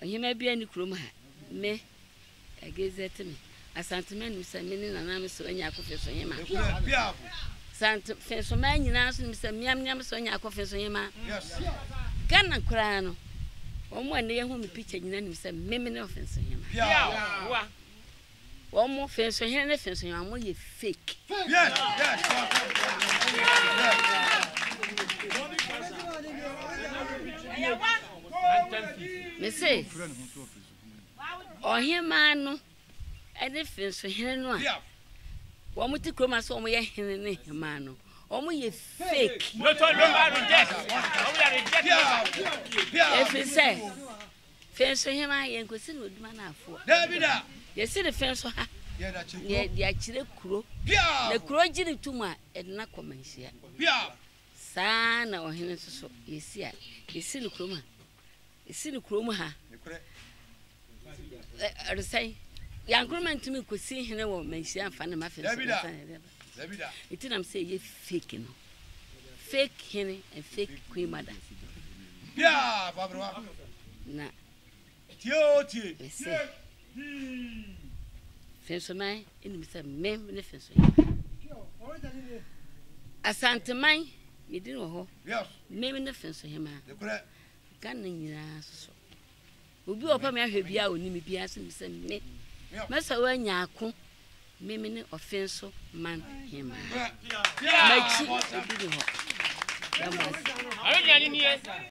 Ohima bia ni kurom ha me agezet me asantmen se me ni nana me so anya akofo so hima sant fe so ma nyina so me se miam so anya akofo so hima yes kana kura no omo ene ye hu me picture nyina ni se me ne offense hima wa omo fe so hima ne fe so hima mo ye fake yes me say ohima no ene fe so hima no a wo muti kroma so omo ye hene ne hima no omo ye fake no ma reject omo ya reject if you say fe so hima ye nkosi no duma na afo Davida ye see the fe so ha ye dia kire kuro na kuro giri tuma edna komanhia sa na ohene so yesi a yesi no kroma yesi no kroma ha resai yankroma ntumi kosi hene wo manhia fa na mafe so Davida itinam say ye fake no fake hene and fake queen mother babro na tie Fensomai eni se mem ne fenso asanteman medin wo ho yes mem ne fenso hema kan nyina so obi opa me ahwe bia oni me bia se me mesa wa nyaako mem ne offenso man hema machi obi ho ayo nyani ni